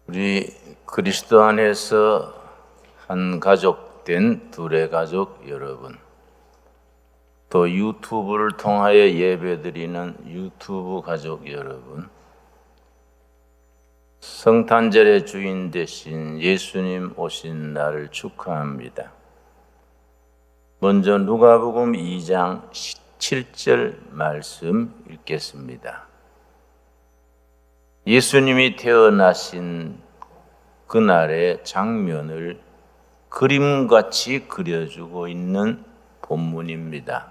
우리 그리스도 안에서 한 가족 된 둘의 가족 여러분, 또 유튜브를 통하여 예배드리는 유튜브 가족 여러분, 성탄절의 주인 되신 예수님 오신 날을 축하합니다. 먼저 누가복음 2장 7절 말씀 읽겠습니다. 예수님이 태어나신 그날의 장면을 그림같이 그려주고 있는 본문입니다.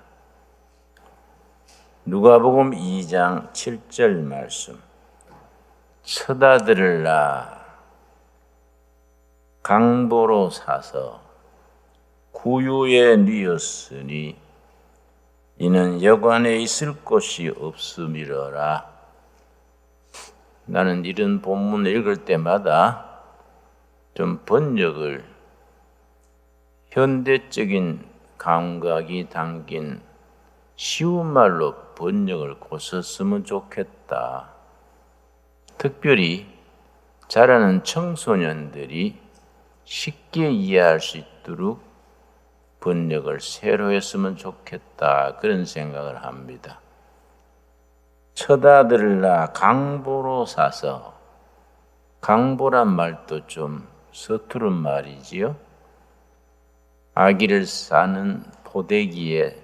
누가복음 2장 7절 말씀. 처다들라 강보로 사서 구유에 뉘었으니 이는 여관에 있을 곳이 없음이러라. 나는 이런 본문을 읽을 때마다 좀 번역을 현대적인 감각이 담긴 쉬운 말로 번역을 고쳤으면 좋겠다. 특별히 자라는 청소년들이 쉽게 이해할 수 있도록 번역을 새로 했으면 좋겠다. 그런 생각을 합니다. 쳐다들라 강보로 사서, 강보란 말도 좀 서투른 말이지요. 아기를 싸는 포대기에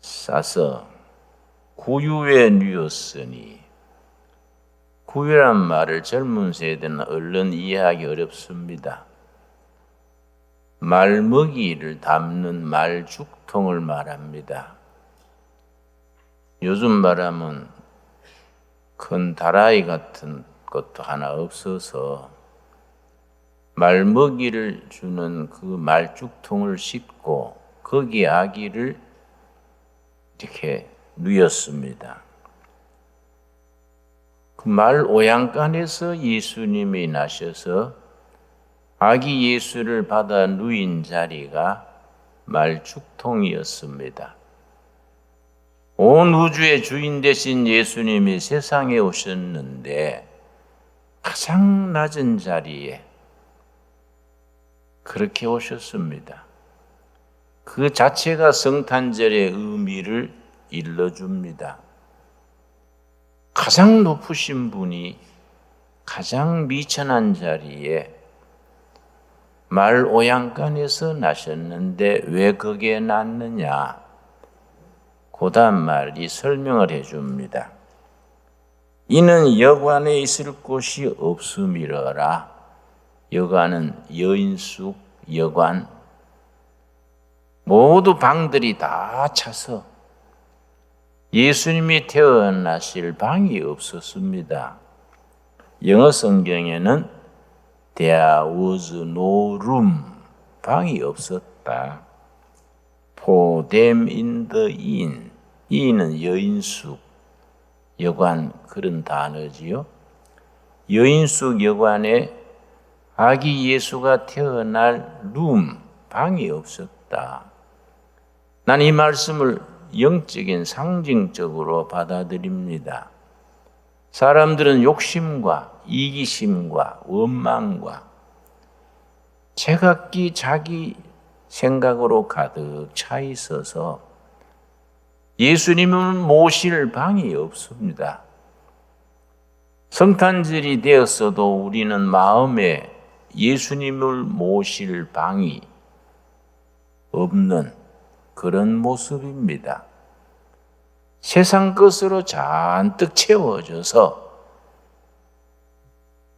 싸서 구유에 뉘었으니, 구유란 말을 젊은 세대는 얼른 이해하기 어렵습니다. 말먹이를 담는 말죽통을 말합니다. 요즘 말하면 큰 다라이 같은 것도 하나 없어서 말먹이를 주는 그 말죽통을 싣고 거기에 아기를 이렇게 누였습니다. 그 말 오양간에서 예수님이 나셔서 아기 예수를 받아 누인 자리가 말죽통이었습니다. 온 우주의 주인 되신 예수님이 세상에 오셨는데 가장 낮은 자리에 그렇게 오셨습니다. 그 자체가 성탄절의 의미를 일러줍니다. 가장 높으신 분이 가장 미천한 자리에 말 오양간에서 나셨는데 왜 거기에 났느냐? 고단 말이 설명을 해줍니다. 이는 여관에 있을 곳이 없음이러라. 여관은 여인숙, 여관, 모두 방들이 다 차서 예수님이 태어나실 방이 없었습니다. 영어 성경에는 There was no room, 방이 없었다. For them in the inn, in은 여인숙, 여관 그런 단어지요. 여인숙 여관에 아기 예수가 태어날 room, 방이 없었다. 난 이 말씀을 영적인 상징적으로 받아들입니다. 사람들은 욕심과 이기심과 원망과 제각기 자기 생각으로 가득 차 있어서 예수님은 모실 방이 없습니다. 성탄절이 되었어도 우리는 마음에 예수님을 모실 방이 없는 그런 모습입니다. 세상 것으로 잔뜩 채워져서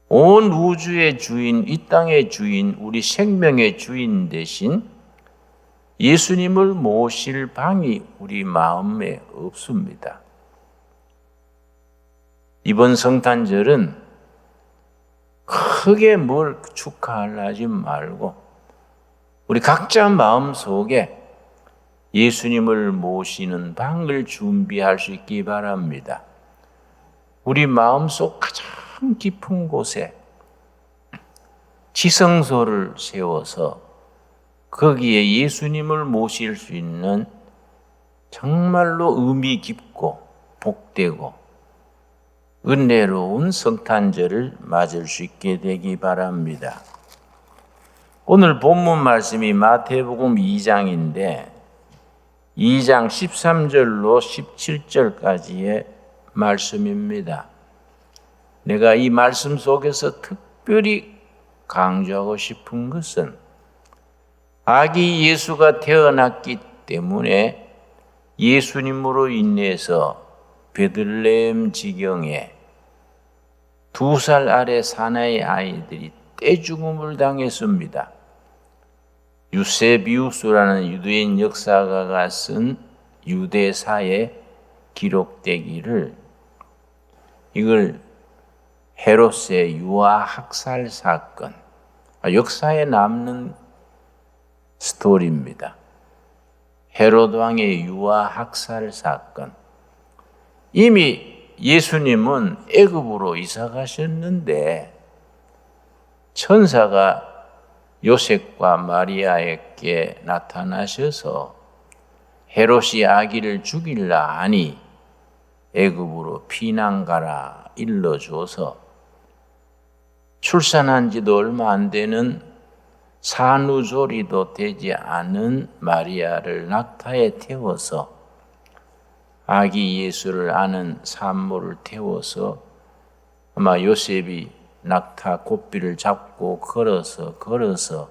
온 우주의 주인, 이 땅의 주인, 우리 생명의 주인 대신 예수님을 모실 방이 우리 마음에 없습니다. 이번 성탄절은 크게 뭘 축하하지 말고 우리 각자 마음 속에 예수님을 모시는 방을 준비할 수 있기 바랍니다. 우리 마음속 가장 깊은 곳에 지성소를 세워서 거기에 예수님을 모실 수 있는 정말로 의미 깊고 복되고 은혜로운 성탄절을 맞을 수 있게 되기 바랍니다. 오늘 본문 말씀이 마태복음 2장인데 2장 13절로 17절까지의 말씀입니다. 내가 이 말씀 속에서 특별히 강조하고 싶은 것은 아기 예수가 태어났기 때문에 예수님으로 인해서 베들레헴 지경에 2살 아래 사나이 아이들이 떼죽음을 당했습니다. 유세비우스라는 유대인 역사가가 쓴 유대사에 기록되기를 이걸 헤롯의 유아 학살 사건, 역사에 남는 스토리입니다. 헤롯 왕의 유아 학살 사건. 이미 예수님은 애굽으로 이사 가셨는데 천사가 요셉과 마리아에게 나타나셔서 헤롯이 아기를 죽이려 하니 애굽으로 피난 가라 일러줘서 출산한 지도 얼마 안 되는 산후조리도 되지 않은 마리아를 낙타에 태워서 아기 예수를 아는 산모를 태워서 아마 요셉이 낙타 고삐를 잡고 걸어서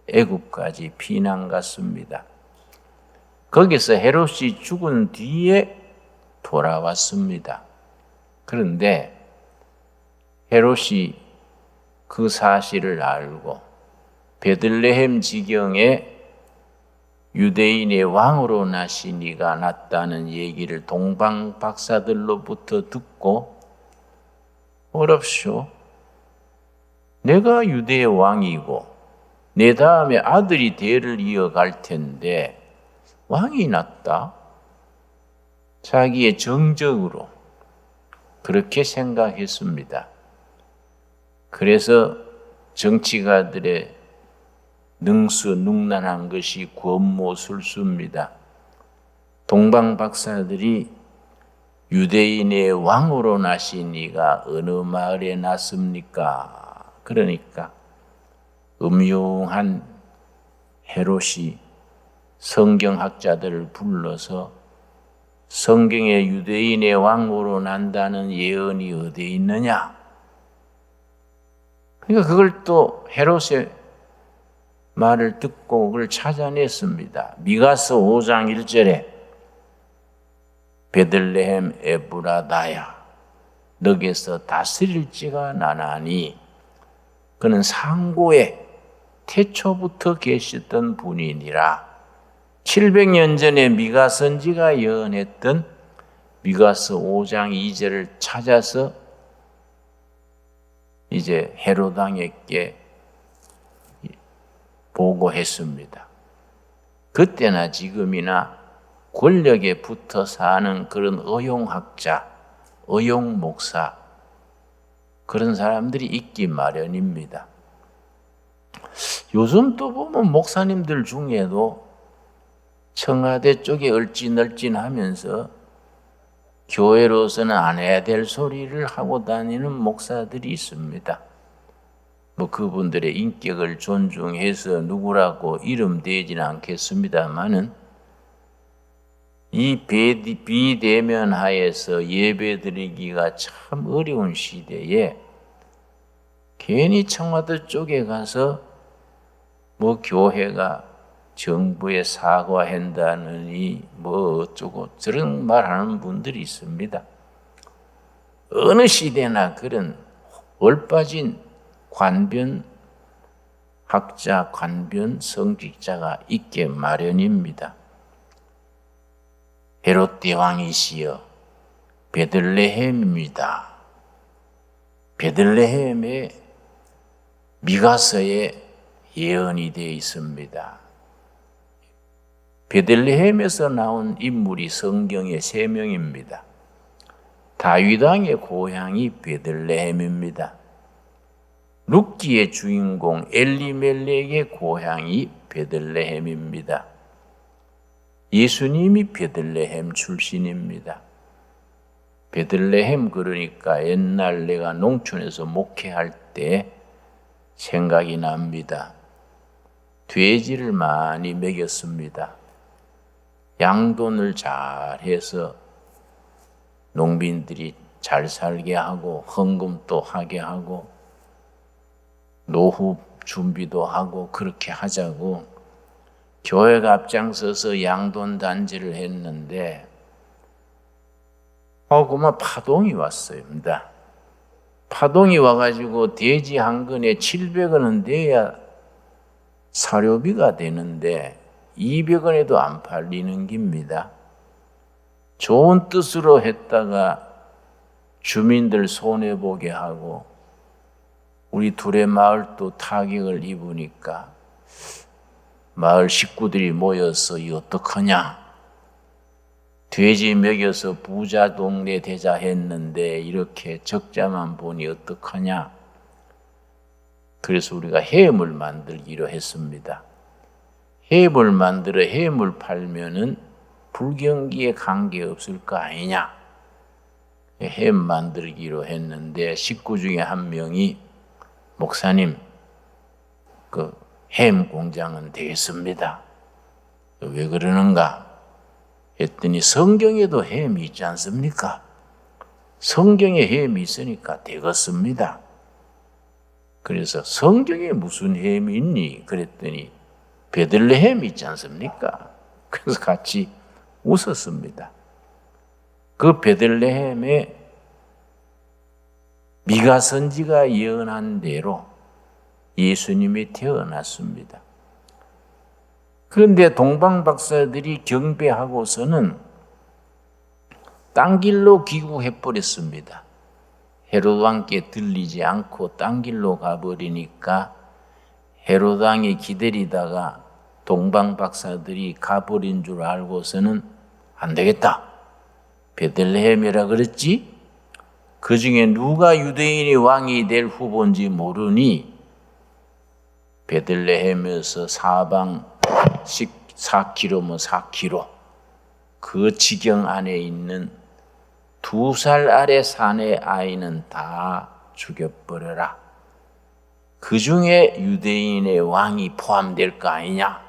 애굽까지 피난 갔습니다. 거기서 헤롯이 죽은 뒤에 돌아왔습니다. 그런데 헤롯이 그 사실을 알고 베들레헴 지경에 유대인의 왕으로 나신 이가 났다는 얘기를 동방 박사들로부터 듣고 어렵쇼. 내가 유대의 왕이고 내 다음에 아들이 대를 이어갈 텐데 왕이 났다? 자기의 정적으로 그렇게 생각했습니다. 그래서 정치가들의 능수능란한 것이 권모술수입니다. 동방 박사들이 유대인의 왕으로 나신 이가 어느 마을에 났습니까? 그러니까 음흉한 헤롯이 성경학자들을 불러서 성경에 유대인의 왕으로 난다는 예언이 어디에 있느냐? 그러니까 그걸 또 헤롯의 말을 듣고 그걸 찾아냈습니다. 미가서 5장 1절에 베들레헴 에브라다야 너게서 다스릴지가 나나니 그는 상고에 태초부터 계셨던 분이니라. 700년 전에 미가 선지가 예언했던 미가서 5장 2절을 찾아서 이제 헤롯 왕에게 보고했습니다. 그때나 지금이나 권력에 붙어 사는 그런 의용학자, 의용목사 그런 사람들이 있기 마련입니다. 요즘 또 보면 목사님들 중에도 청와대 쪽에 얼찐얼찐하면서 교회로서는 안 해야 될 소리를 하고 다니는 목사들이 있습니다. 뭐 그분들의 인격을 존중해서 누구라고 이름 대지는 않겠습니다만은 이 비대면 하에서 예배 드리기가 참 어려운 시대에 괜히 청와대 쪽에 가서 뭐 교회가 정부에 사과한다느니 뭐 어쩌고 저런 말하는 분들이 있습니다. 어느 시대나 그런 얼빠진 관변 학자, 관변 성직자가 있게 마련입니다. 헤롯 대왕이시여 베들레헴입니다. 베들레헴에 미가서에 예언이 되어 있습니다. 베들레헴에서 나온 인물이 성경에 3명입니다. 다윗 왕의 고향이 베들레헴입니다. 룻기의 주인공 엘리멜렉의 고향이 베들레헴입니다. 예수님이 베들레헴 출신입니다. 베들레헴 그러니까 옛날 내가 농촌에서 목회할 때 생각이 납니다. 돼지를 많이 먹였습니다. 양돈을 잘해서 농민들이 잘 살게 하고 헌금도 하게 하고 노후 준비도 하고 그렇게 하자고 교회가 앞장서서 양돈 단지를 했는데 그만 파동이 왔어요. 파동이 와가지고 돼지 한 근에 700원은 돼야 사료비가 되는데 200원에도 안 팔리는 겁니다. 좋은 뜻으로 했다가 주민들 손해보게 하고 우리 둘의 마을도 타격을 입으니까 마을 식구들이 모여서 이 어떡하냐, 돼지 먹여서 부자 동네 되자 했는데 이렇게 적자만 보니 어떡하냐. 그래서 우리가 햄을 만들기로 했습니다. 햄을 만들어 햄을 팔면은 불경기에 관계없을 거 아니냐. 햄 만들기로 했는데 식구 중에 한 명이 목사님, 그 햄 공장은 되겠습니다. 왜 그러는가 했더니 성경에도 햄이 있지 않습니까? 성경에 햄이 있으니까 되겠습니다. 그래서 성경에 무슨 햄이 있니? 그랬더니 베들레헴이 있지 않습니까? 그래서 같이 웃었습니다. 그 베들레헴에 미가 선지가 예언한 대로 예수님이 태어났습니다. 그런데 동방 박사들이 경배하고서는 딴 길로 귀국해 버렸습니다. 헤롯 왕께 들리지 않고 딴 길로 가버리니까 헤롯 왕이 기다리다가 동방 박사들이 가버린 줄 알고서는 안 되겠다. 베들레헴이라 그랬지? 그 중에 누가 유대인이 왕이 될 후보인지 모르니 베들레헴에서 사방 4km 4km 그 지경 안에 있는 2살 아래 산의 아이는 다 죽여버려라. 그 중에 유대인의 왕이 포함될 거 아니냐.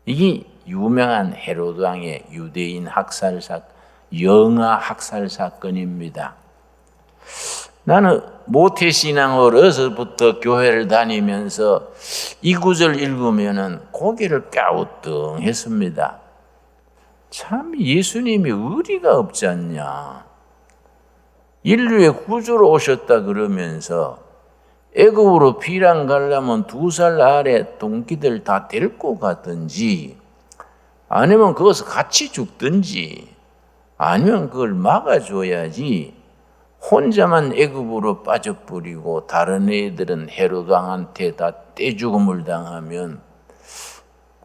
이게 유명한 헤롯 왕의 유대인 학살 사건, 영아 학살 사건입니다. 나는 모태신앙을 어려서부터 교회를 다니면서 이 구절 읽으면은 고개를 갸우뚱했습니다. 참 예수님이 의리가 없지 않냐. 인류의 구주로 오셨다 그러면서 애굽으로 피랑 가려면 2살 아래 동기들 다 데리고 가든지 아니면 거기서 같이 죽든지 아니면 그걸 막아줘야지 혼자만 애굽으로 빠져버리고 다른 애들은 헤롯 왕한테 다 떼죽음을 당하면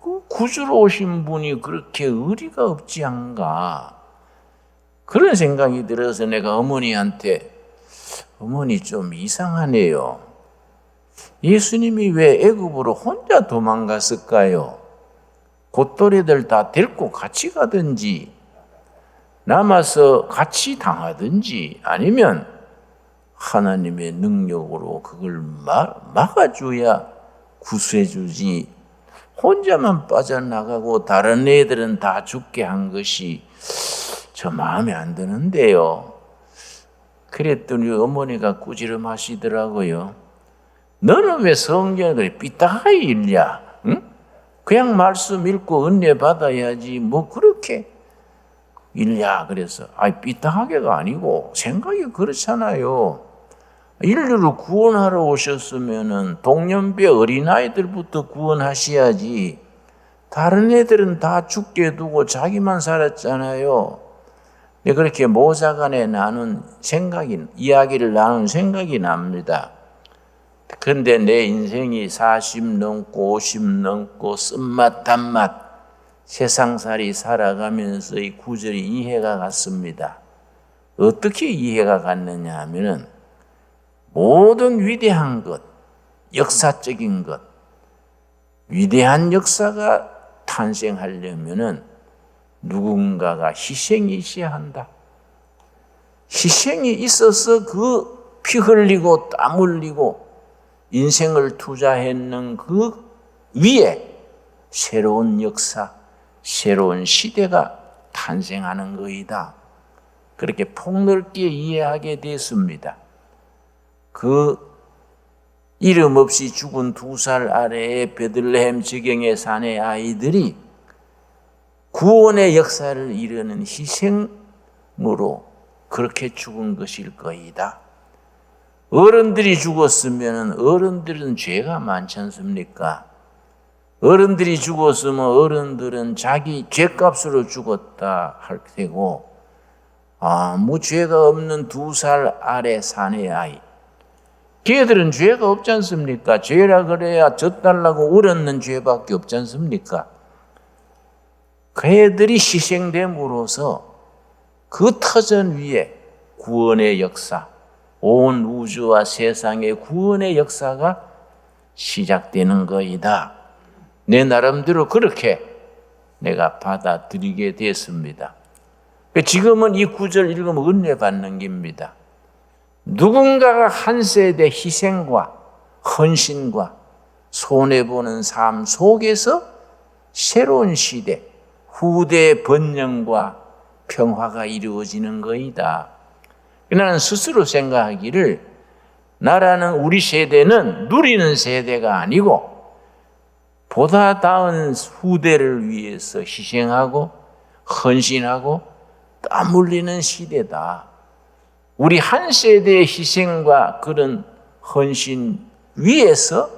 그 구주로 오신 분이 그렇게 의리가 없지 않가. 그런 생각이 들어서 내가 어머니한테 어머니 좀 이상하네요. 예수님이 왜 애굽으로 혼자 도망갔을까요? 곧또래들 다 데리고 같이 가든지 남아서 같이 당하든지 아니면 하나님의 능력으로 그걸 막아줘야 구수해주지 혼자만 빠져나가고 다른 애들은 다 죽게 한 것이 저 마음에 안 드는데요. 그랬더니 어머니가 꾸지람하시더라고요. 너는 왜 성경을 그래 삐딱하게 읽냐? 응? 그냥 말씀 읽고 은혜 받아야지 뭐 그렇게 읽냐? 그래서 삐딱하게가 아니고 생각이 그렇잖아요. 인류를 구원하러 오셨으면은 동년배 어린아이들부터 구원하셔야지 다른 애들은 다 죽게 두고 자기만 살았잖아요. 그렇게 모자간에 이야기를 나눈 생각이 납니다. 그런데 내 인생이 40 넘고 50 넘고 쓴맛 단맛 세상살이 살아가면서 이 구절이 이해가 갔습니다. 어떻게 이해가 갔느냐 하면은 모든 위대한 것, 역사적인 것, 위대한 역사가 탄생하려면은 누군가가 희생이 있어야 한다. 희생이 있어서 그 피 흘리고 땀 흘리고 인생을 투자했는 그 위에 새로운 역사, 새로운 시대가 탄생하는 거이다. 그렇게 폭넓게 이해하게 됐습니다. 그 이름 없이 죽은 2살 아래의 베들레헴 지경에 사는 아이들이 구원의 역사를 이루는 희생으로 그렇게 죽은 것일 거이다. 어른들이 죽었으면 어른들은 죄가 많지 않습니까? 어른들이 죽었으면 어른들은 자기 죄값으로 죽었다 할 테고, 아무 죄가 없는 2살 아래 사내 아이, 걔들은 죄가 없지 않습니까? 죄라 그래야 젖달라고 울었는 죄밖에 없지 않습니까? 그 애들이 희생됨으로써 그 터전 위에 구원의 역사, 온 우주와 세상의 구원의 역사가 시작되는 거이다. 내 나름대로 그렇게 내가 받아들이게 됐습니다. 지금은 이 구절 읽으면 은혜 받는 겁니다. 누군가가 한 세대 희생과 헌신과 손해보는 삶 속에서 새로운 시대, 후대의 번영과 평화가 이루어지는 거이다. 나는 스스로 생각하기를, 나라는 우리 세대는 누리는 세대가 아니고 보다 나은 후대를 위해서 희생하고 헌신하고 땀 흘리는 시대다. 우리 한 세대의 희생과 그런 헌신 위에서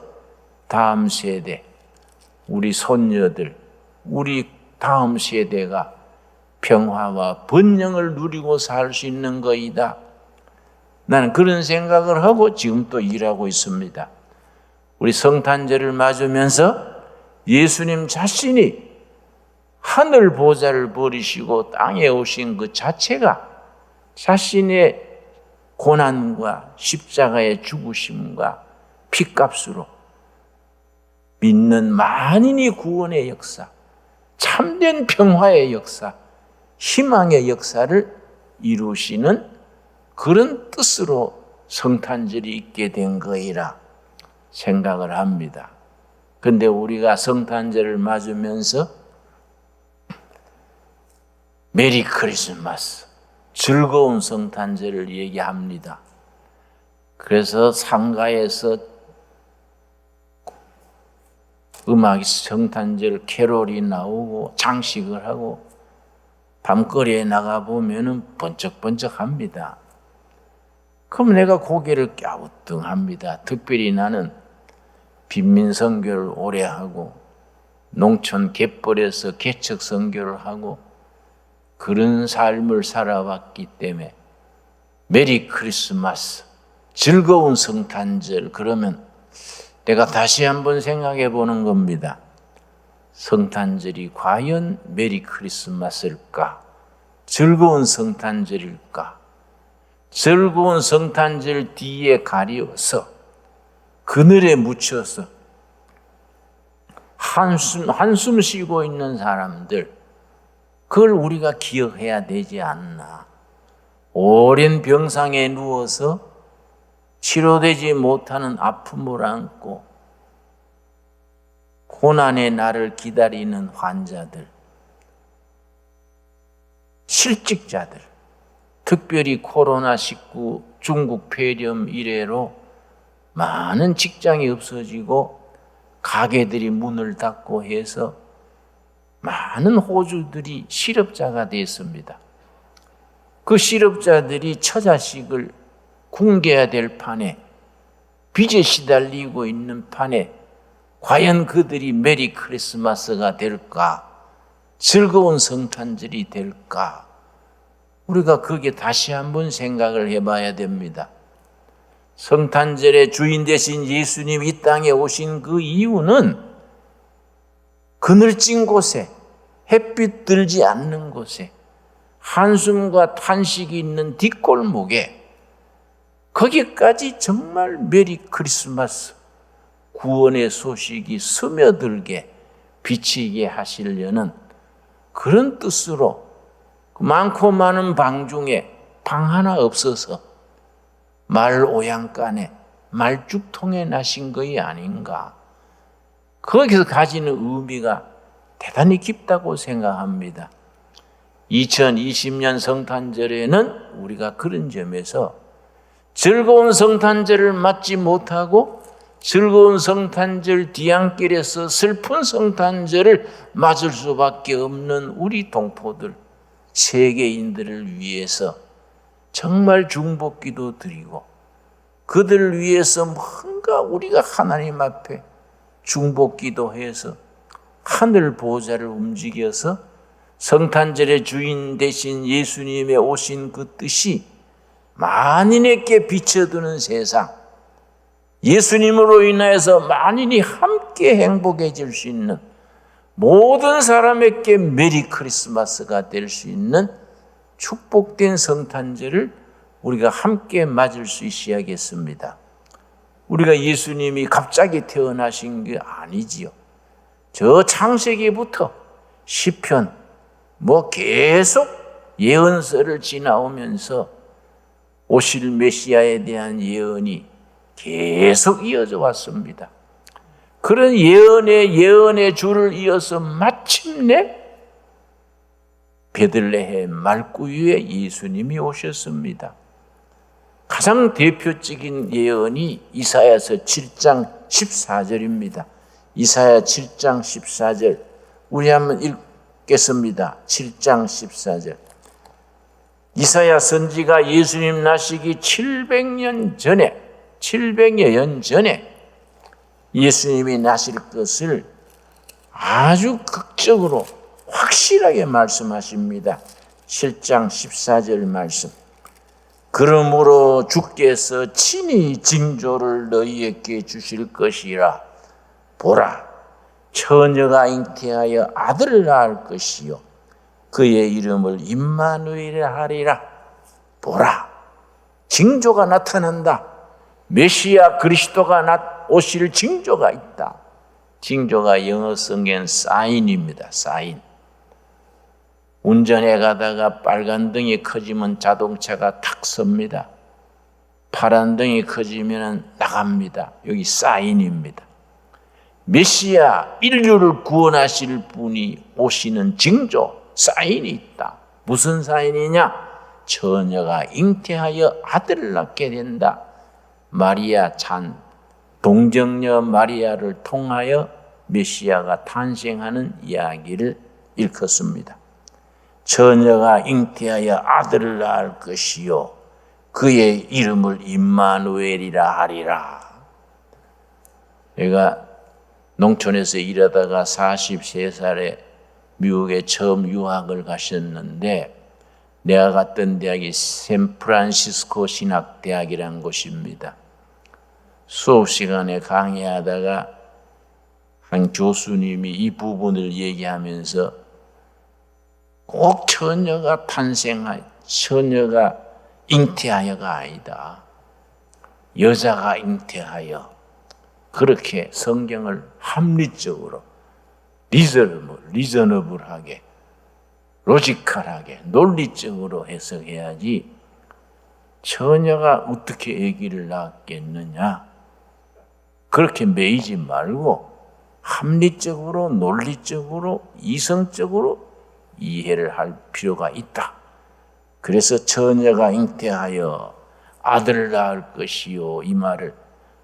다음 세대, 우리 손녀들, 우리 다음 세대가 평화와 번영을 누리고 살 수 있는 거이다. 나는 그런 생각을 하고 지금 또 일하고 있습니다. 우리 성탄절을 맞으면서 예수님 자신이 하늘 보좌를 버리시고 땅에 오신 그 자체가 자신의 고난과 십자가의 죽으심과 피값으로 믿는 만인이 구원의 역사, 참된 평화의 역사, 희망의 역사를 이루시는 그런 뜻으로 성탄절이 있게 된 거이라 생각을 합니다. 그런데 우리가 성탄절을 맞으면서 메리 크리스마스, 즐거운 성탄절을 얘기합니다. 그래서 상가에서 음악이 성탄절 캐롤이 나오고 장식을 하고 밤거리에 나가보면 번쩍번쩍합니다. 그럼 내가 고개를 갸우뚱합니다. 특별히 나는 빈민 선교를 오래 하고 농촌 갯벌에서 개척 선교를 하고 그런 삶을 살아왔기 때문에 메리 크리스마스, 즐거운 성탄절, 그러면 내가 다시 한번 생각해 보는 겁니다. 성탄절이 과연 메리 크리스마스일까? 즐거운 성탄절일까? 즐거운 성탄절 뒤에 가리워서 그늘에 묻혀서 한숨 쉬고 있는 사람들, 그걸 우리가 기억해야 되지 않나. 오랜 병상에 누워서 치료되지 못하는 아픔을 안고 고난의 날을 기다리는 환자들, 실직자들, 특별히 코로나19 중국 폐렴 이래로 많은 직장이 없어지고 가게들이 문을 닫고 해서 많은 호주들이 실업자가 됐습니다. 그 실업자들이 처자식을 굶겨야 될 판에, 빚에 시달리고 있는 판에 과연 그들이 메리 크리스마스가 될까? 즐거운 성탄절이 될까? 우리가 거기에 다시 한번 생각을 해봐야 됩니다. 성탄절의 주인 되신 예수님이 이 땅에 오신 그 이유는 그늘진 곳에, 햇빛 들지 않는 곳에, 한숨과 탄식이 있는 뒷골목에, 거기까지 정말 메리 크리스마스, 구원의 소식이 스며들게 비치게 하시려는 그런 뜻으로 많고 많은 방 중에 방 하나 없어서 말 오양간에 말죽통에 나신 것이 아닌가. 거기서 가지는 의미가 대단히 깊다고 생각합니다. 2020년 성탄절에는 우리가 그런 점에서 즐거운 성탄절을 맞지 못하고 즐거운 성탄절 뒤안길에서 슬픈 성탄절을 맞을 수밖에 없는 우리 동포들, 세계인들을 위해서 정말 중보기도 드리고 그들을 위해서 뭔가 우리가 하나님 앞에 중보기도해서 하늘 보좌를 움직여서 성탄절의 주인 되신 예수님의 오신 그 뜻이 만인에게 비춰두는 세상, 예수님으로 인하여서 만인이 함께 행복해질 수 있는 모든 사람에게 메리 크리스마스가 될 수 있는 축복된 성탄절을 우리가 함께 맞을 수 있어야겠습니다. 우리가 예수님이 갑자기 태어나신 게 아니지요. 저 창세기부터 시편 계속 예언서를 지나오면서 오실 메시아에 대한 예언이 계속 이어져 왔습니다. 그런 예언의 줄을 이어서 마침내 베들레헴 말구유에 예수님이 오셨습니다. 가장 대표적인 예언이 이사야서 7장 14절입니다. 이사야 7장 14절 우리 한번 읽겠습니다. 7장 14절. 이사야 선지가 예수님 나시기 700년 전에 예수님이 나실 것을 아주 극적으로 확실하게 말씀하십니다. 7장 14절 말씀. 그러므로 주께서 친히 징조를 너희에게 주실 것이라. 보라, 처녀가 잉태하여 아들을 낳을 것이요 그의 이름을 임마누엘이라 하리라. 보라, 징조가 나타난다. 메시아 그리스도가 오실 징조가 있다. 징조가 영어 성경 사인입니다. 사인. 운전해 가다가 빨간 등이 커지면 자동차가 탁 섭니다. 파란 등이 커지면 나갑니다. 여기 사인입니다. 메시아 인류를 구원하실 분이 오시는 징조, 사인이 있다. 무슨 사인이냐? 처녀가 잉태하여 아들을 낳게 된다. 마리아 동정녀 마리아를 통하여 메시아가 탄생하는 이야기를 읽었습니다. 처녀가 잉태하여 아들을 낳을 것이요 그의 이름을 임마누엘이라 하리라. 내가 농촌에서 일하다가 43살에 미국에 처음 유학을 가셨는데 내가 갔던 대학이 샌프란시스코 신학대학이라는 곳입니다. 수업 시간에 강의하다가 한 교수님이 이 부분을 얘기하면서 꼭 처녀가 잉태하여가 아니다. 여자가 잉태하여. 그렇게 성경을 합리적으로 리저너블하게 로지컬하게 논리적으로 해석해야지 처녀가 어떻게 아기를 낳았겠느냐 그렇게 매이지 말고 합리적으로 논리적으로 이성적으로 이해를 할 필요가 있다. 그래서 처녀가 잉태하여 아들을 낳을 것이요 이 말을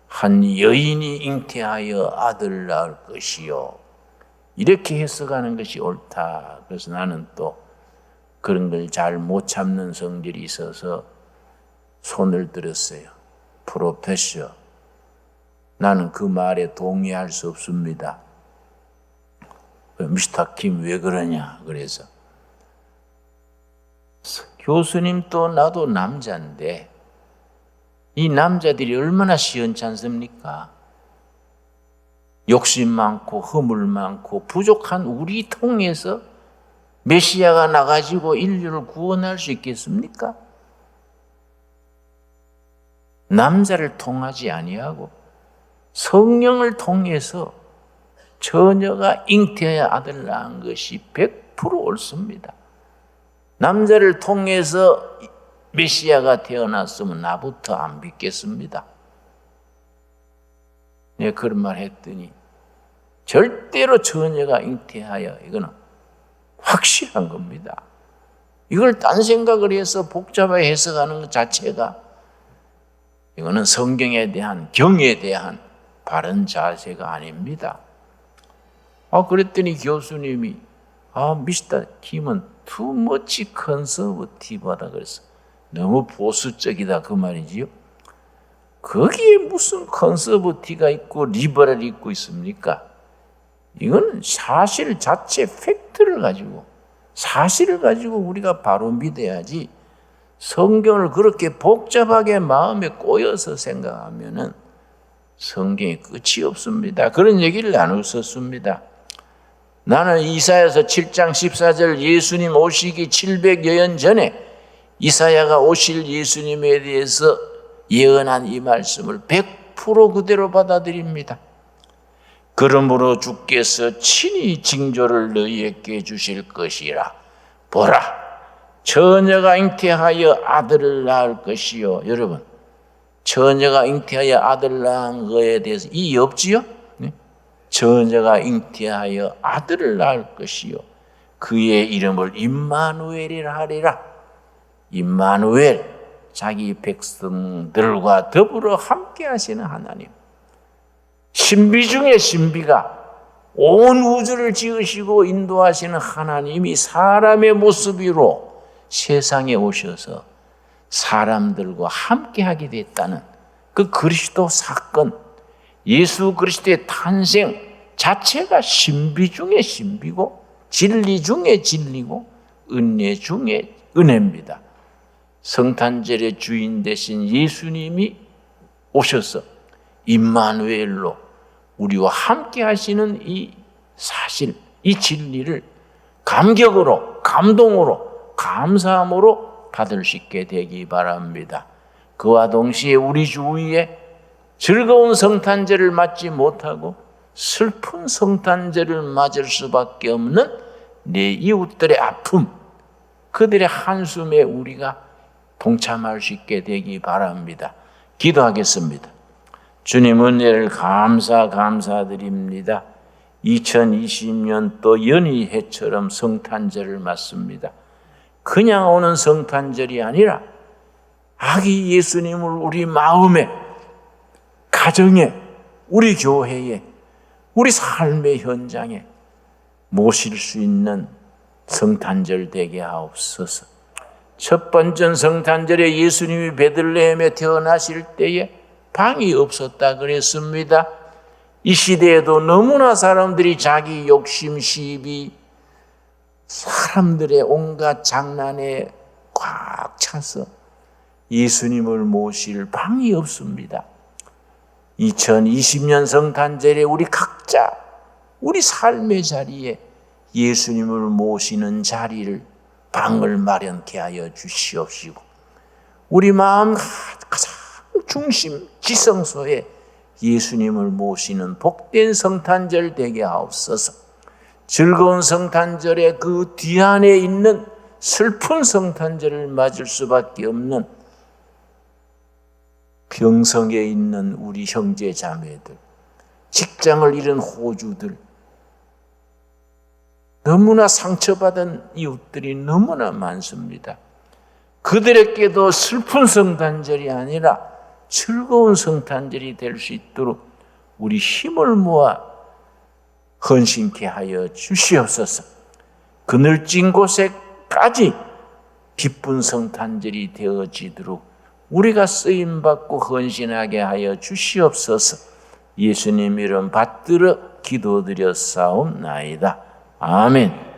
한 여인이 잉태하여 아들을 낳을 것이요 이렇게 해석하는 것이 옳다. 그래서 나는 또 그런 걸 잘 못 참는 성질이 있어서 손을 들었어요. 프로페셔, 나는 그 말에 동의할 수 없습니다. 미스터 김 왜 그러냐 그래서 교수님 또 나도 남자인데 이 남자들이 얼마나 시원찮습니까? 욕심 많고 허물 많고 부족한 우리 통해서 메시아가 나가지고 인류를 구원할 수 있겠습니까? 남자를 통하지 아니하고 성령을 통해서 처녀가 잉태하여 아들을 낳은 것이 100% 옳습니다. 남자를 통해서 메시아가 태어났으면 나부터 안 믿겠습니다. 내가 그런 말 했더니 절대로 처녀가 잉태하여 이거는 확실한 겁니다. 이걸 딴 생각을 해서 복잡하게 해석하는 것 자체가 이거는 성경에 대한 경에 대한 바른 자세가 아닙니다. 그랬더니 교수님이 미스터 김은 too much conservative하다 그랬어. 너무 보수적이다 그 말이지요. 거기에 무슨 컨서버티가 있고 리버럴이 있고 있습니까? 이건 사실 자체 팩트를 가지고 사실을 가지고 우리가 바로 믿어야지 성경을 그렇게 복잡하게 마음에 꼬여서 생각하면은 성경에 끝이 없습니다. 그런 얘기를 나눴었습니다. 나는 이사야서 7장 14절 예수님 오시기 700여년 전에 이사야가 오실 예수님에 대해서 예언한 이 말씀을 100% 그대로 받아들입니다. 그러므로 주께서 친히 징조를 너희에게 주실 것이라. 보라, 처녀가 잉태하여 아들을 낳을 것이요. 여러분, 처녀가 잉태하여 아들을 낳은 거에 대해서 이의 없지요? 네? 처녀가 잉태하여 아들을 낳을 것이요. 그의 이름을 임마누엘이라 하리라. 임마누엘, 자기 백성들과 더불어 함께 하시는 하나님. 신비 중에 신비가 온 우주를 지으시고 인도하시는 하나님이 사람의 모습으로 세상에 오셔서 사람들과 함께 하게 됐다는 그 그리스도 사건, 예수 그리스도의 탄생 자체가 신비 중에 신비고 진리 중에 진리고 은혜 중에 은혜입니다. 성탄절의 주인 되신 예수님이 오셔서 임마누엘로 우리와 함께 하시는 이 사실, 이 진리를 감격으로, 감동으로, 감사함으로 받을 수 있게 되기 바랍니다. 그와 동시에 우리 주위에 즐거운 성탄절을 맞지 못하고 슬픈 성탄절을 맞을 수밖에 없는 내 이웃들의 아픔, 그들의 한숨에 우리가 동참할 수 있게 되기 바랍니다. 기도하겠습니다. 주님 은혜를 감사드립니다. 2020년 또 연희해처럼 성탄절을 맞습니다. 그냥 오는 성탄절이 아니라 아기 예수님을 우리 마음에, 가정에, 우리 교회에, 우리 삶의 현장에 모실 수 있는 성탄절 되게 하옵소서. 첫 번째 성탄절에 예수님이 베들레헴에 태어나실 때에 방이 없었다 그랬습니다. 이 시대에도 너무나 사람들이 자기 욕심, 시비, 사람들의 온갖 장난에 꽉 차서 예수님을 모실 방이 없습니다. 2020년 성탄절에 우리 각자 우리 삶의 자리에 예수님을 모시는 자리를, 방을 마련케 하여 주시옵시고 우리 마음 가장 중심 지성소에 예수님을 모시는 복된 성탄절 되게 하옵소서. 즐거운 성탄절의 그 뒤안에 있는 슬픈 성탄절을 맞을 수밖에 없는 병성에 있는 우리 형제 자매들, 직장을 잃은 호주들, 너무나 상처받은 이웃들이 너무나 많습니다. 그들에게도 슬픈 성탄절이 아니라 즐거운 성탄절이 될 수 있도록 우리 힘을 모아 헌신케 하여 주시옵소서. 그늘진 곳에까지 기쁜 성탄절이 되어지도록 우리가 쓰임받고 헌신하게 하여 주시옵소서. 예수님 이름 받들어 기도드렸사옵나이다. 아멘.